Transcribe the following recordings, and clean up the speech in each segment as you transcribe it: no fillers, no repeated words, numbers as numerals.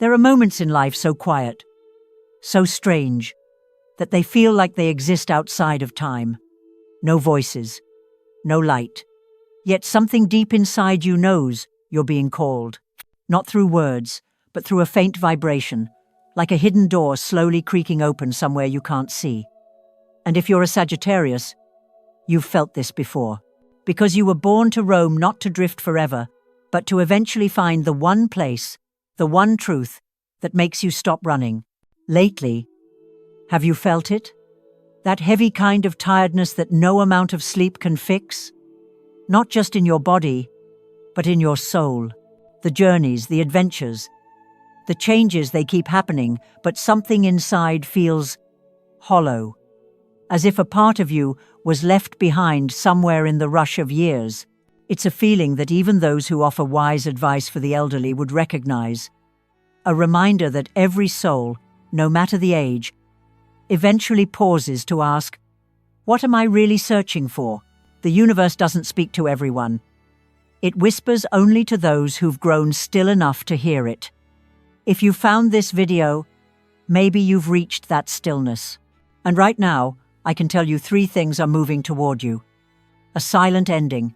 There are moments in life so quiet, so strange, that they feel like they exist outside of time. No voices, no light. Yet something deep inside you knows you're being called. Not through words, but through a faint vibration, like a hidden door slowly creaking open somewhere you can't see. And if you're a Sagittarius, you've felt this before. Because you were born to roam, not to drift forever, but to eventually find the one place, the one truth that makes you stop running. Lately, have you felt it? That heavy kind of tiredness that no amount of sleep can fix? Not just in your body, but in your soul. The journeys, the adventures, the changes, they keep happening, but something inside feels hollow, as if a part of you was left behind somewhere in the rush of years. It's a feeling that even those who offer wise advice for the elderly would recognize. A reminder that every soul, no matter the age, eventually pauses to ask, what am I really searching for? The universe doesn't speak to everyone. It whispers only to those who've grown still enough to hear it. If you found this video, maybe you've reached that stillness. And right now, I can tell you 3 things are moving toward you. A silent ending,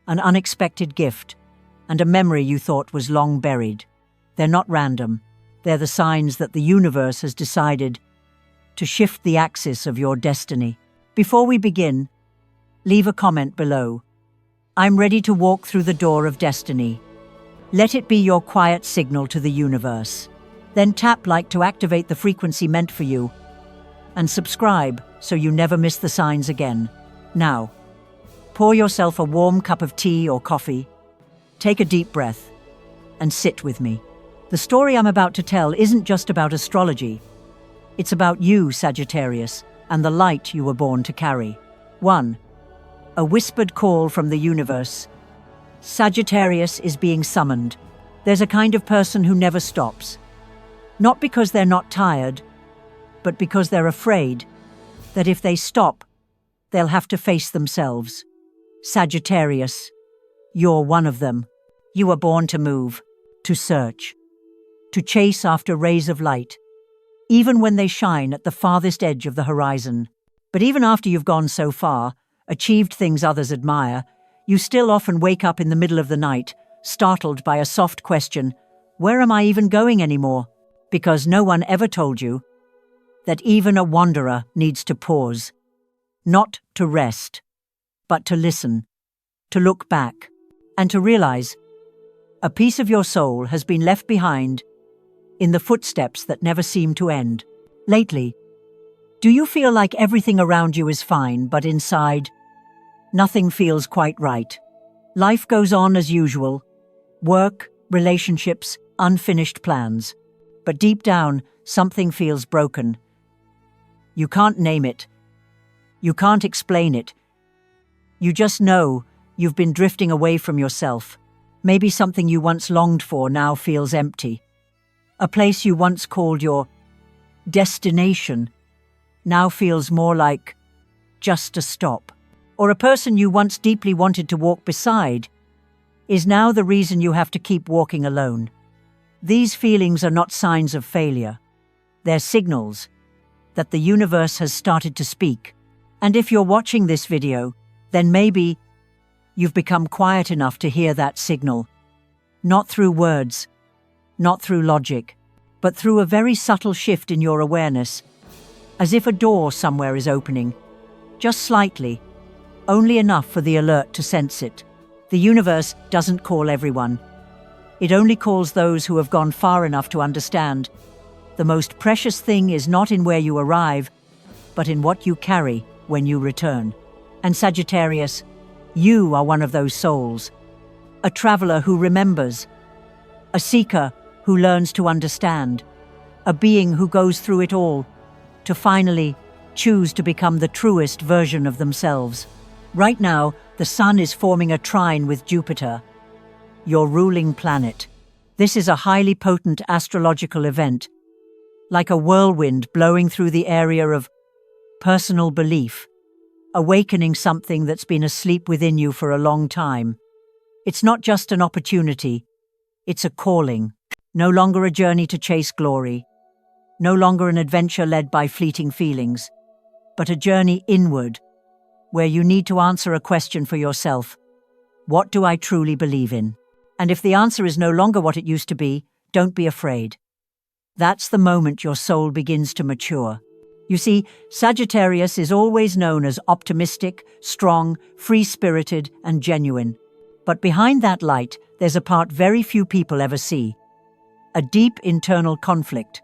an unexpected gift, and a memory you thought was long buried. They're not random. They're the signs that the universe has decided to shift the axis of your destiny. Before we begin, leave a comment below. I'm ready to walk through the door of destiny. Let it be your quiet signal to the universe. Then tap like to activate the frequency meant for you, and subscribe so you never miss the signs again. Now, pour yourself a warm cup of tea or coffee, take a deep breath, and sit with me. The story I'm about to tell isn't just about astrology. It's about you, Sagittarius, and the light you were born to carry. 1. A whispered call from the universe. Sagittarius is being summoned. There's a kind of person who never stops. Not because they're not tired, but because they're afraid that if they stop, they'll have to face themselves. Sagittarius, you're one of them. You were born to move, to search, to chase after rays of light, even when they shine at the farthest edge of the horizon. But even after you've gone so far, achieved things others admire, you still often wake up in the middle of the night, startled by a soft question, where am I even going anymore? Because no one ever told you that even a wanderer needs to pause, not to rest, but to listen, to look back, and to realize a piece of your soul has been left behind in the footsteps that never seem to end. Lately, do you feel like everything around you is fine, but inside, nothing feels quite right? Life goes on as usual. Work, relationships, unfinished plans. But deep down, something feels broken. You can't name it. You can't explain it. You just know you've been drifting away from yourself. Maybe something you once longed for now feels empty. A place you once called your destination now feels more like just a stop. Or a person you once deeply wanted to walk beside is now the reason you have to keep walking alone. These feelings are not signs of failure. They're signals that the universe has started to speak. And if you're watching this video, then maybe you've become quiet enough to hear that signal. Not through words, not through logic, but through a very subtle shift in your awareness, as if a door somewhere is opening, just slightly, only enough for the alert to sense it. The universe doesn't call everyone. It only calls those who have gone far enough to understand the most precious thing is not in where you arrive, but in what you carry when you return. And Sagittarius, you are one of those souls, a traveler who remembers, a seeker who learns to understand, a being who goes through it all to finally choose to become the truest version of themselves. Right now, the Sun is forming a trine with Jupiter, your ruling planet. This is a highly potent astrological event, like a whirlwind blowing through the area of personal belief, awakening something that's been asleep within you for a long time. It's not just an opportunity, it's a calling. No longer a journey to chase glory. No longer an adventure led by fleeting feelings, but a journey inward, where you need to answer a question for yourself. What do I truly believe in? And if the answer is no longer what it used to be, don't be afraid. That's the moment your soul begins to mature. You see, Sagittarius is always known as optimistic, strong, free-spirited, and genuine. But behind that light, there's a part very few people ever see. A deep internal conflict.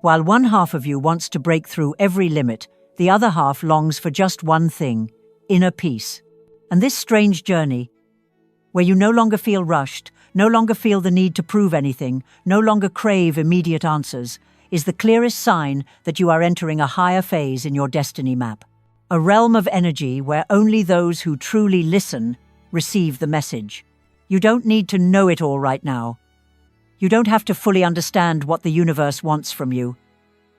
While one half of you wants to break through every limit, the other half longs for just one thing: inner peace. And this strange journey, where you no longer feel rushed, no longer feel the need to prove anything, no longer crave immediate answers, is the clearest sign that you are entering a higher phase in your destiny map. A realm of energy where only those who truly listen receive the message. You don't need to know it all right now. You don't have to fully understand what the universe wants from you.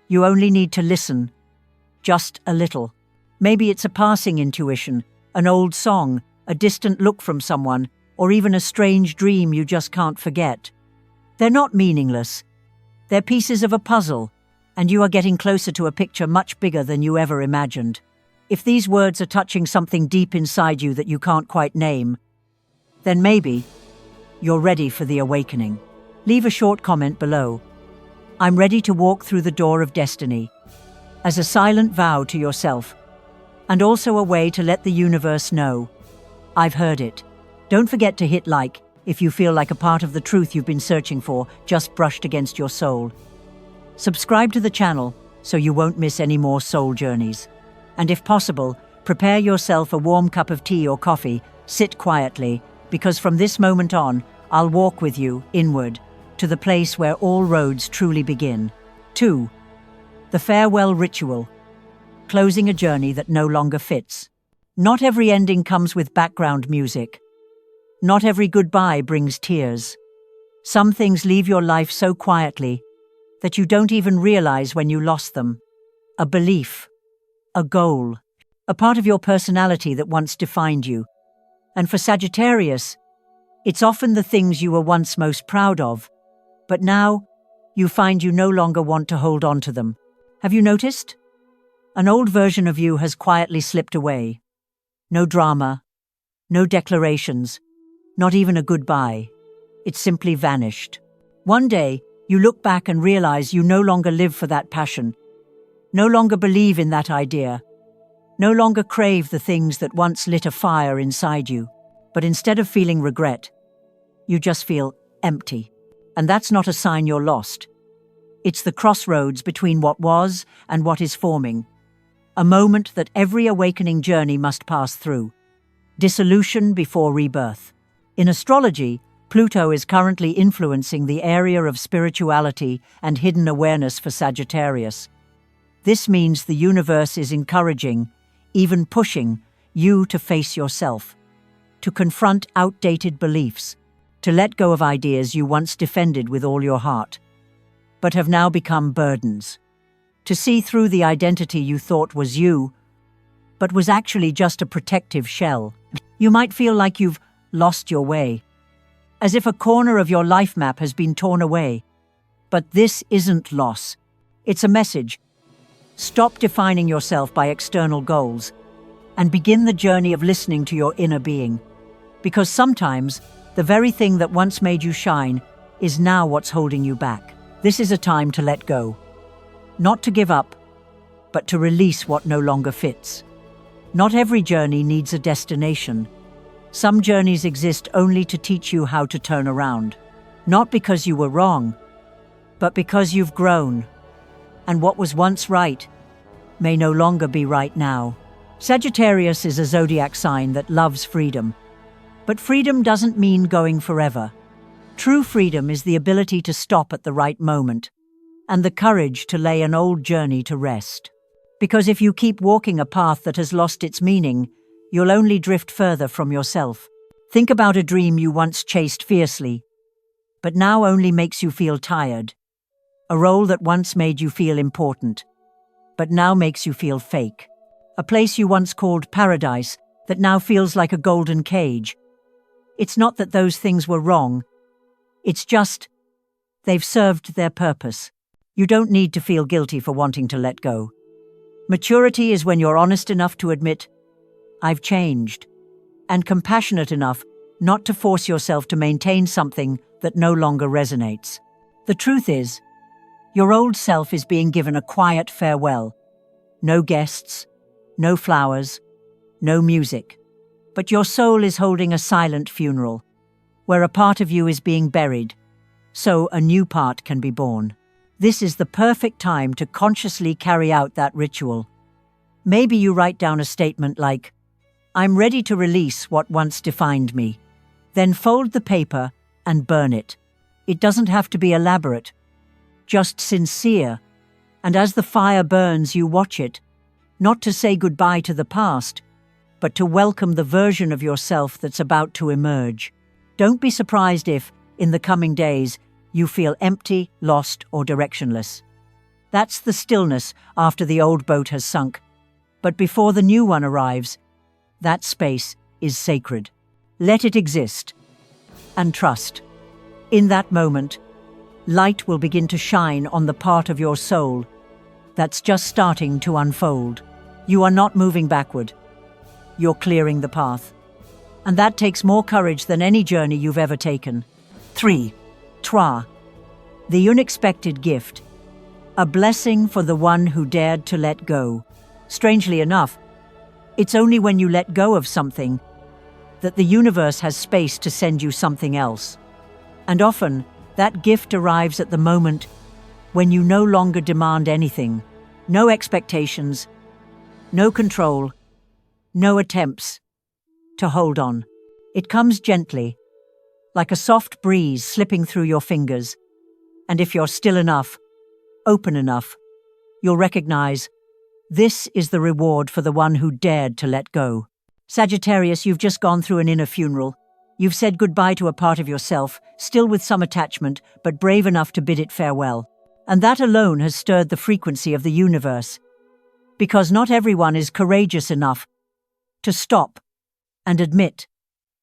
You only need to listen. Just a little. Maybe it's a passing intuition, an old song, a distant look from someone, or even a strange dream you just can't forget. They're not meaningless. They're pieces of a puzzle, and you are getting closer to a picture much bigger than you ever imagined. If these words are touching something deep inside you that you can't quite name, then maybe you're ready for the awakening. Leave a short comment below. I'm ready to walk through the door of destiny, as a silent vow to yourself, and also a way to let the universe know I've heard it. Don't forget to hit like if you feel like a part of the truth you've been searching for just brushed against your soul. Subscribe to the channel so you won't miss any more soul journeys. And if possible, prepare yourself a warm cup of tea or coffee, sit quietly, because from this moment on, I'll walk with you inward to the place where all roads truly begin. 2. The farewell ritual. Closing a journey that no longer fits. Not every ending comes with background music. Not every goodbye brings tears. Some things leave your life so quietly that you don't even realize when you lost them. A belief, a goal, a part of your personality that once defined you. And for Sagittarius, it's often the things you were once most proud of, but now you find you no longer want to hold on to them. Have you noticed? An old version of you has quietly slipped away. No drama, no declarations, not even a goodbye. It simply vanished. One day, you look back and realize you no longer live for that passion, no longer believe in that idea, no longer crave the things that once lit a fire inside you. But instead of feeling regret, you just feel empty. And that's not a sign you're lost. It's the crossroads between what was and what is forming. A moment that every awakening journey must pass through. Dissolution before rebirth. In astrology, Pluto is currently influencing the area of spirituality and hidden awareness for Sagittarius. This means the universe is encouraging, even pushing, you to face yourself, to confront outdated beliefs, to let go of ideas you once defended with all your heart, but have now become burdens, to see through the identity you thought was you, but was actually just a protective shell. You might feel like you've lost your way, as if a corner of your life map has been torn away. But this isn't loss. It's a message. Stop defining yourself by external goals and begin the journey of listening to your inner being. Because sometimes, the very thing that once made you shine is now what's holding you back. This is a time to let go. Not to give up, but to release what no longer fits. Not every journey needs a destination. Some journeys exist only to teach you how to turn around. Not because you were wrong, but because you've grown. And what was once right may no longer be right now. Sagittarius is a zodiac sign that loves freedom. But freedom doesn't mean going forever. True freedom is the ability to stop at the right moment, and the courage to lay an old journey to rest. Because if you keep walking a path that has lost its meaning, you'll only drift further from yourself. Think about a dream you once chased fiercely, but now only makes you feel tired. A role that once made you feel important, but now makes you feel fake. A place you once called paradise that now feels like a golden cage. It's not that those things were wrong. It's just They've served their purpose. You don't need to feel guilty for wanting to let go. Maturity is when you're honest enough to admit, "I've changed," and compassionate enough not to force yourself to maintain something that no longer resonates. The truth is, your old self is being given a quiet farewell. No guests, no flowers, no music. But your soul is holding a silent funeral, where a part of you is being buried, so a new part can be born. This is the perfect time to consciously carry out that ritual. Maybe you write down a statement like, "I'm ready to release what once defined me." Then fold the paper and burn it. It doesn't have to be elaborate, just sincere. And as the fire burns, you watch it, not to say goodbye to the past, but to welcome the version of yourself that's about to emerge. Don't be surprised if, in the coming days, you feel empty, lost, or directionless. That's the stillness after the old boat has sunk. But before the new one arrives, that space is sacred. Let it exist. And trust. In that moment, light will begin to shine on the part of your soul that's just starting to unfold. You are not moving backward. You're clearing the path. And that takes more courage than any journey you've ever taken. 3. Trois. The unexpected gift. A blessing for the one who dared to let go. Strangely enough, it's only when you let go of something that the universe has space to send you something else. And often, that gift arrives at the moment when you no longer demand anything. No expectations, no control, no attempts to hold on. It comes gently, like a soft breeze slipping through your fingers. And if you're still enough, open enough, you'll recognize this is the reward for the one who dared to let go. Sagittarius, you've just gone through an inner funeral. You've said goodbye to a part of yourself, still with some attachment, but brave enough to bid it farewell. And that alone has stirred the frequency of the universe. Because not everyone is courageous enough to stop and admit,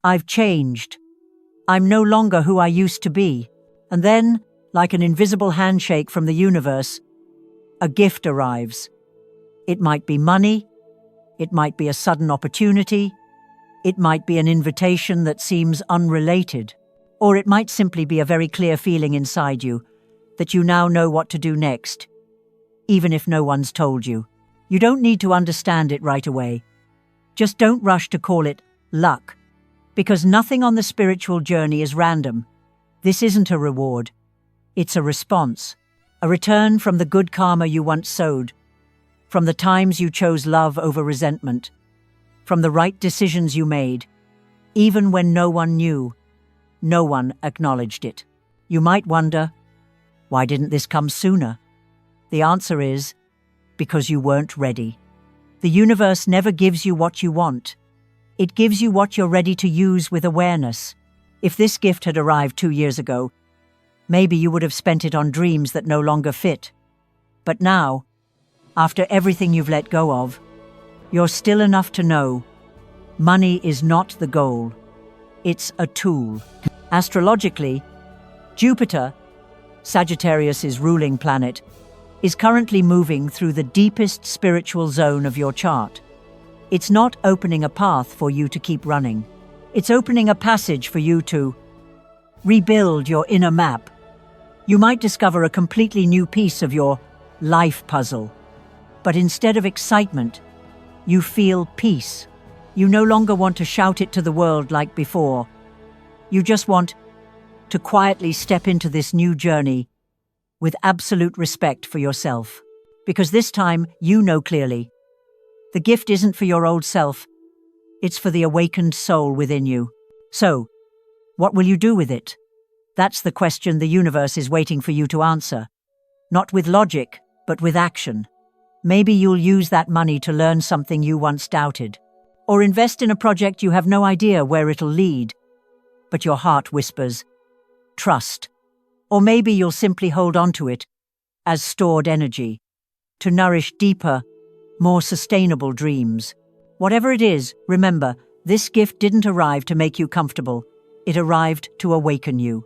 "I've changed. I'm no longer who I used to be." And then, like an invisible handshake from the universe, a gift arrives. It might be money, it might be a sudden opportunity, it might be an invitation that seems unrelated, or it might simply be a very clear feeling inside you that you now know what to do next, even if no one's told you. You don't need to understand it right away. Just don't rush to call it luck, because nothing on the spiritual journey is random. This isn't a reward. It's a response, a return from the good karma you once sowed, from the times you chose love over resentment, from the right decisions you made, even when no one knew, no one acknowledged it. You might wonder, why didn't this come sooner? The answer is, because you weren't ready. The universe never gives you what you want. It gives you what you're ready to use with awareness. If this gift had arrived 2 years ago, maybe you would have spent it on dreams that no longer fit. But now, after everything you've let go of, you're still enough to know money is not the goal. It's a tool. Astrologically, Jupiter, Sagittarius's ruling planet, is currently moving through the deepest spiritual zone of your chart. It's not opening a path for you to keep running. It's opening a passage for you to rebuild your inner map. You might discover a completely new piece of your life puzzle. But instead of excitement, you feel peace. You no longer want to shout it to the world like before. You just want to quietly step into this new journey with absolute respect for yourself. Because this time, you know clearly, the gift isn't for your old self, it's for the awakened soul within you. So, what will you do with it? That's the question the universe is waiting for you to answer. Not with logic, but with action. Maybe you'll use that money to learn something you once doubted, or invest in a project you have no idea where it'll lead, but your heart whispers, trust. Or maybe you'll simply hold on to it as stored energy to nourish deeper, more sustainable dreams. Whatever it is, remember, this gift didn't arrive to make you comfortable. It arrived to awaken you.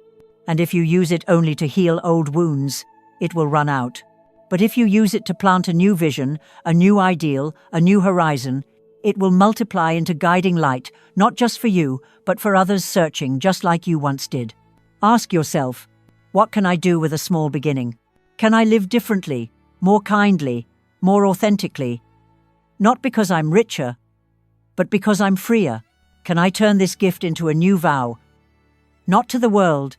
And if you use it only to heal old wounds, it will run out. But if you use it to plant a new vision, a new ideal, a new horizon, it will multiply into guiding light, not just for you, but for others searching just like you once did. Ask yourself, what can I do with a small beginning? Can I live differently, more kindly, more authentically? Not because I'm richer, but because I'm freer. Can I turn this gift into a new vow? Not to the world,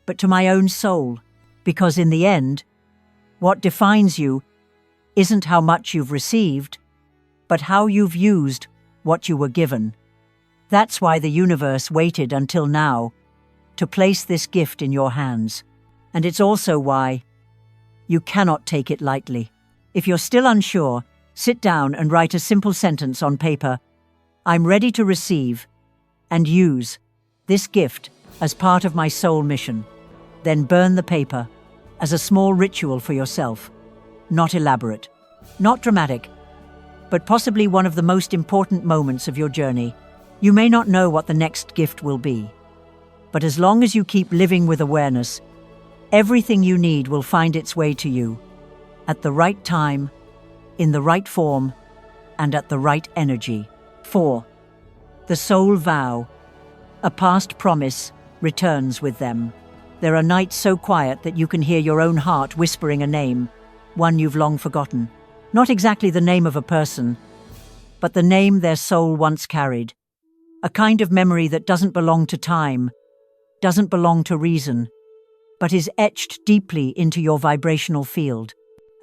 but to my own soul. Because in the end, what defines you isn't how much you've received, but how you've used what you were given. That's why the universe waited until now to place this gift in your hands. And it's also why you cannot take it lightly. If you're still unsure, sit down and write a simple sentence on paper. I'm ready to receive and use this gift as part of my soul mission. Then burn the paper as a small ritual for yourself. Not elaborate, not dramatic, but possibly one of the most important moments of your journey. You may not know what the next gift will be, but as long as you keep living with awareness, everything you need will find its way to you at the right time, in the right form, and at the right energy. 4. The soul vow. A past promise returns with them. There are nights so quiet that you can hear your own heart whispering a name, one you've long forgotten. Not exactly the name of a person, but the name their soul once carried. A kind of memory that doesn't belong to time, doesn't belong to reason, but is etched deeply into your vibrational field.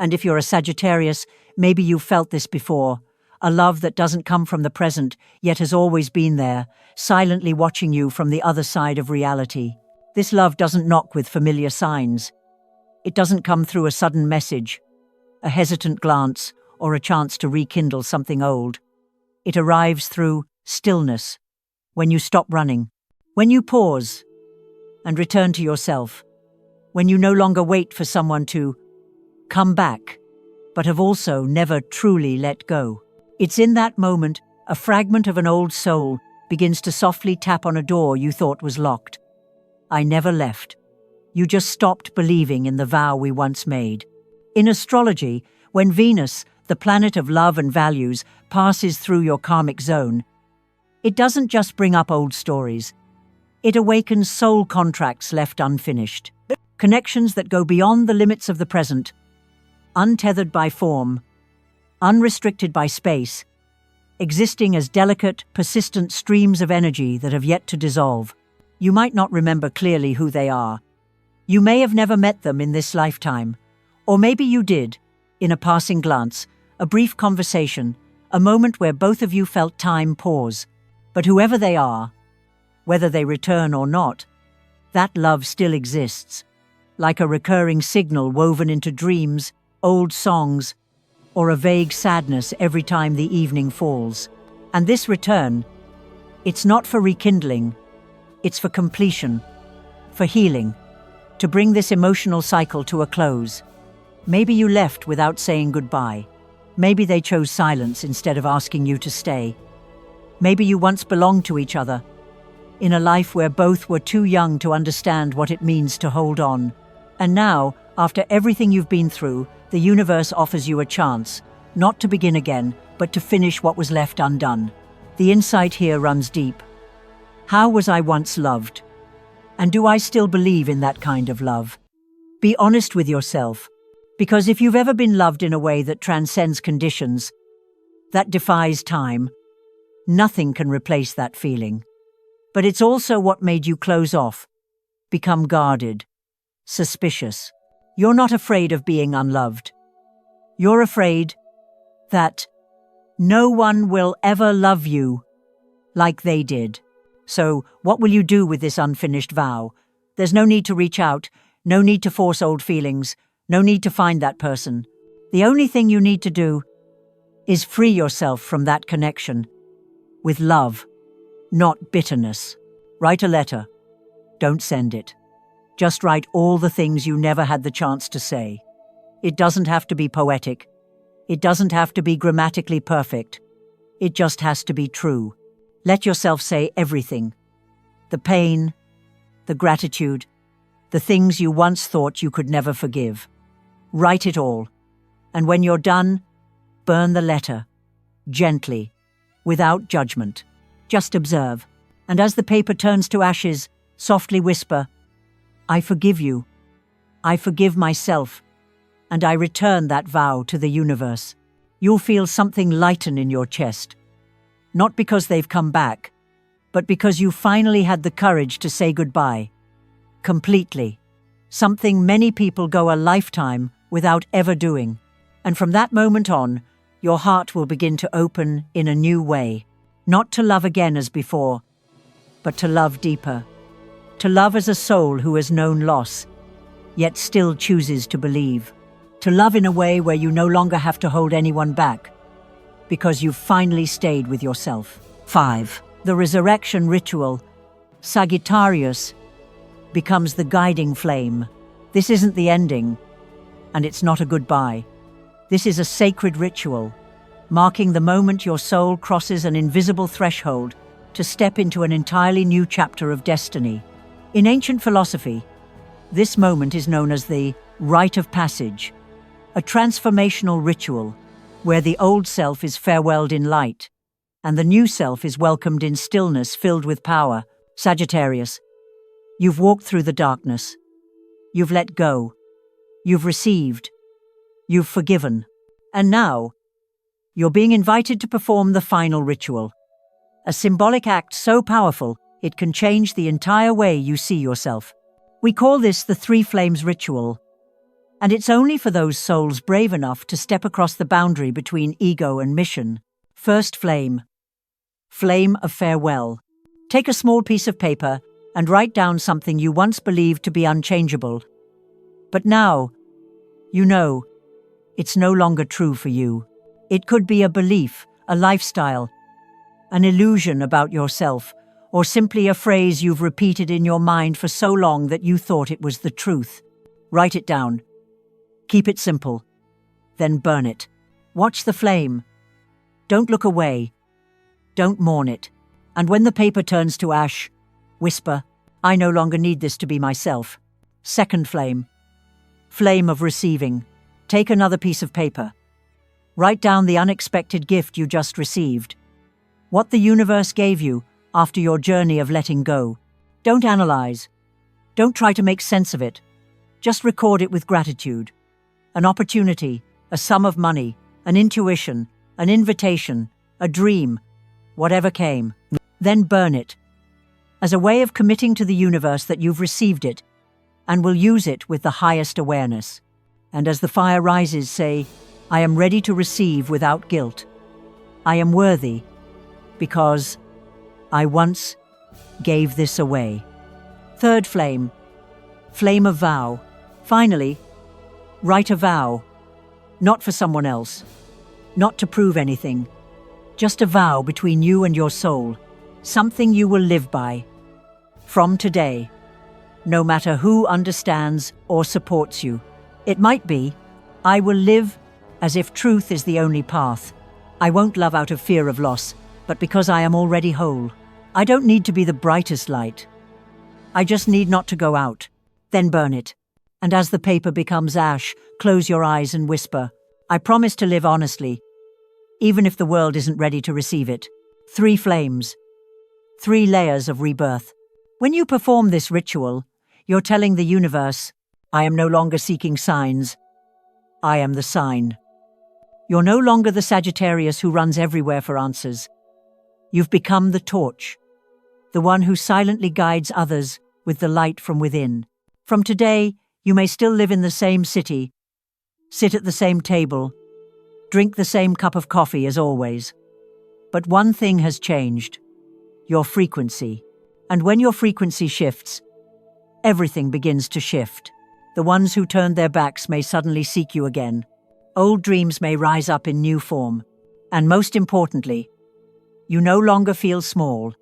And if you're a Sagittarius, maybe you've felt this before. A love that doesn't come from the present, yet has always been there, silently watching you from the other side of reality. This love doesn't knock with familiar signs. It doesn't come through a sudden message, a hesitant glance, or a chance to rekindle something old. It arrives through stillness, when you stop running, when you pause and return to yourself, when you no longer wait for someone to come back, but have also never truly let go. It's in that moment a fragment of an old soul begins to softly tap on a door you thought was locked. I never left. You just stopped believing in the vow we once made. In astrology, when Venus, the planet of love and values, passes through your karmic zone, it doesn't just bring up old stories. It awakens soul contracts left unfinished. Connections that go beyond the limits of the present, untethered by form, unrestricted by space, existing as delicate, persistent streams of energy that have yet to dissolve. You might not remember clearly who they are. You may have never met them in this lifetime. Or maybe you did, in a passing glance, a brief conversation, a moment where both of you felt time pause. But whoever they are, whether they return or not, that love still exists, like a recurring signal woven into dreams, old songs, or a vague sadness every time the evening falls. And this return, it's not for rekindling, it's for completion, for healing, to bring this emotional cycle to a close. Maybe you left without saying goodbye. Maybe they chose silence instead of asking you to stay. Maybe you once belonged to each other, in a life where both were too young to understand what it means to hold on. And now, after everything you've been through, the universe offers you a chance, not to begin again, but to finish what was left undone. The insight here runs deep. How was I once loved? And do I still believe in that kind of love? Be honest with yourself, because if you've ever been loved in a way that transcends conditions, that defies time, nothing can replace that feeling. But it's also what made you close off, become guarded, suspicious. You're not afraid of being unloved. You're afraid that no one will ever love you like they did. So, what will you do with this unfinished vow? There's no need to reach out, no need to force old feelings, no need to find that person. The only thing you need to do is free yourself from that connection with love, not bitterness. Write a letter. Don't send it. Just write all the things you never had the chance to say. It doesn't have to be poetic. It doesn't have to be grammatically perfect. It just has to be true. Let yourself say everything. The pain, the gratitude, the things you once thought you could never forgive. Write it all. And when you're done, burn the letter. Gently, without judgment. Just observe. And as the paper turns to ashes, softly whisper, "I forgive you. I forgive myself. And I return that vow to the universe." You'll feel something lighten in your chest. Not because they've come back, but because you finally had the courage to say goodbye. Completely. Something many people go a lifetime without ever doing. And from that moment on, your heart will begin to open in a new way. Not to love again as before, but to love deeper. To love as a soul who has known loss, yet still chooses to believe. To love in a way where you no longer have to hold anyone back, because you've finally stayed with yourself. 5. The resurrection ritual, Sagittarius, becomes the guiding flame. This isn't the ending, and it's not a goodbye. This is a sacred ritual, marking the moment your soul crosses an invisible threshold to step into an entirely new chapter of destiny. In ancient philosophy, this moment is known as the rite of passage, a transformational ritual where the old self is farewelled in light and the new self is welcomed in stillness filled with power. Sagittarius, you've walked through the darkness. You've let go. You've received. You've forgiven. And now, you're being invited to perform the final ritual. A symbolic act so powerful, it can change the entire way you see yourself. We call this the Three Flames ritual. And it's only for those souls brave enough to step across the boundary between ego and mission. First flame. Flame of farewell. Take a small piece of paper and write down something you once believed to be unchangeable. But now, you know, it's no longer true for you. It could be a belief, a lifestyle, an illusion about yourself, or simply a phrase you've repeated in your mind for so long that you thought it was the truth. Write it down. Keep it simple. Then burn it. Watch the flame. Don't look away. Don't mourn it. And when the paper turns to ash, whisper, "I no longer need this to be myself." Second flame. Flame of receiving. Take another piece of paper. Write down the unexpected gift you just received. What the universe gave you after your journey of letting go. Don't analyze. Don't try to make sense of it. Just record it with gratitude. An opportunity, a sum of money, an intuition, an invitation, a dream, whatever came. Then burn it, as a way of committing to the universe that you've received it, and will use it with the highest awareness. And as the fire rises, say, "I am ready to receive without guilt. I am worthy, because I once gave this away." Third flame. Flame of vow. Finally, write a vow. Not for someone else. Not to prove anything. Just a vow between you and your soul. Something you will live by. From today. No matter who understands or supports you. It might be, "I will live as if truth is the only path. I won't love out of fear of loss, but because I am already whole. I don't need to be the brightest light. I just need not to go out." Then burn it. And as the paper becomes ash, close your eyes and whisper, "I promise to live honestly, even if the world isn't ready to receive it." Three flames. 3 layers of rebirth. When you perform this ritual, you're telling the universe, "I am no longer seeking signs. I am the sign." You're no longer the Sagittarius who runs everywhere for answers. You've become the torch, the one who silently guides others with the light from within. From today, you may still live in the same city, sit at the same table, drink the same cup of coffee as always. But one thing has changed. Your frequency. And when your frequency shifts, everything begins to shift. The ones who turned their backs may suddenly seek you again. Old dreams may rise up in new form. And most importantly, you no longer feel small,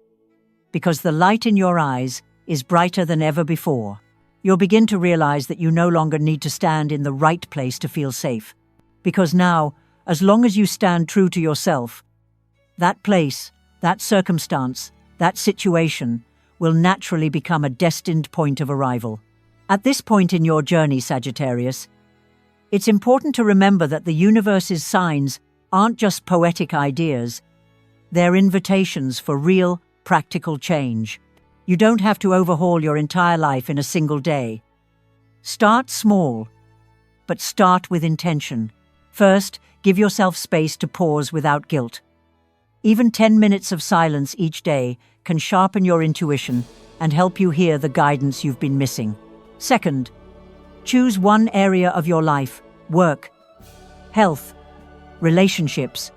because the light in your eyes is brighter than ever before. You'll begin to realize that you no longer need to stand in the right place to feel safe. Because now, as long as you stand true to yourself, that place, that circumstance, that situation will naturally become a destined point of arrival. At this point in your journey, Sagittarius, it's important to remember that the universe's signs aren't just poetic ideas. They're invitations for real, practical change. You don't have to overhaul your entire life in a single day. Start small, but start with intention. First, give yourself space to pause without guilt. Even 10 minutes of silence each day can sharpen your intuition and help you hear the guidance you've been missing. Second, choose one area of your life, work, health, relationships,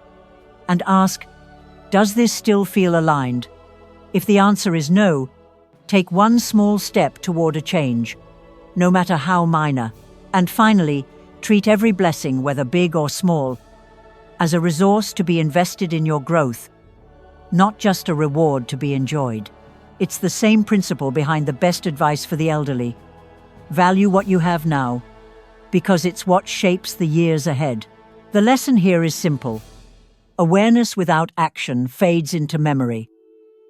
and ask, does this still feel aligned? If the answer is no, take one small step toward a change, no matter how minor. And finally, treat every blessing, whether big or small, as a resource to be invested in your growth, not just a reward to be enjoyed. It's the same principle behind the best advice for the elderly. Value what you have now, because it's what shapes the years ahead. The lesson here is simple. Awareness without action fades into memory,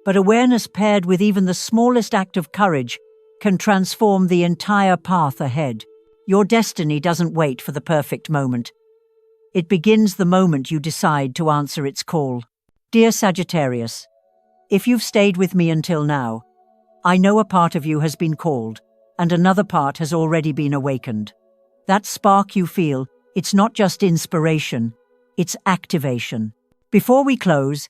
but awareness paired with even the smallest act of courage can transform the entire path ahead. Your destiny doesn't wait for the perfect moment. It begins the moment you decide to answer its call. Dear Sagittarius, if you've stayed with me until now, I know a part of you has been called, and another part has already been awakened. That spark you feel, it's not just inspiration, it's activation. Before we close,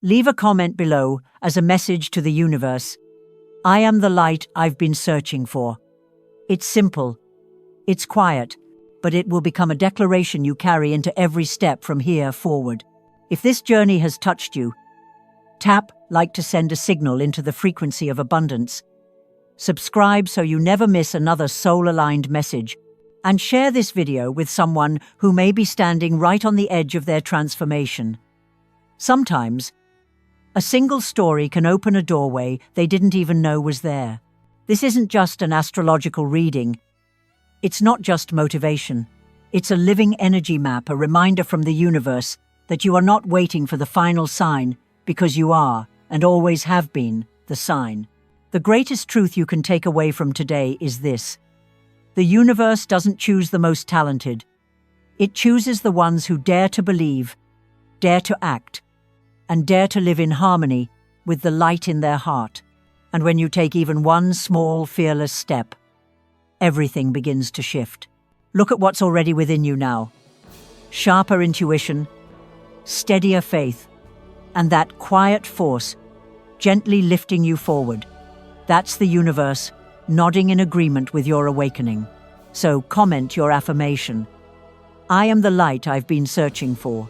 leave a comment below as a message to the universe. I am the light I've been searching for. It's simple, it's quiet, but it will become a declaration you carry into every step from here forward. If this journey has touched you, tap like to send a signal into the frequency of abundance. Subscribe so you never miss another soul-aligned message, and share this video with someone who may be standing right on the edge of their transformation. Sometimes, a single story can open a doorway they didn't even know was there. This isn't just an astrological reading. It's not just motivation. It's a living energy map, a reminder from the universe that you are not waiting for the final sign, because you are, and always have been, the sign. The greatest truth you can take away from today is this. The universe doesn't choose the most talented. It chooses the ones who dare to believe, dare to act, and dare to live in harmony with the light in their heart. And when you take even one small, fearless step, everything begins to shift. Look at what's already within you now. Sharper intuition, steadier faith, and that quiet force gently lifting you forward. That's the universe nodding in agreement with your awakening. So comment your affirmation. I am the light I've been searching for.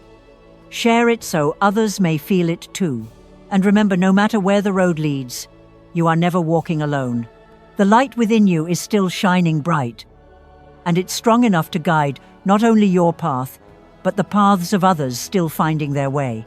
Share it so others may feel it too. And remember, no matter where the road leads, you are never walking alone. The light within you is still shining bright, and it's strong enough to guide not only your path, but the paths of others still finding their way.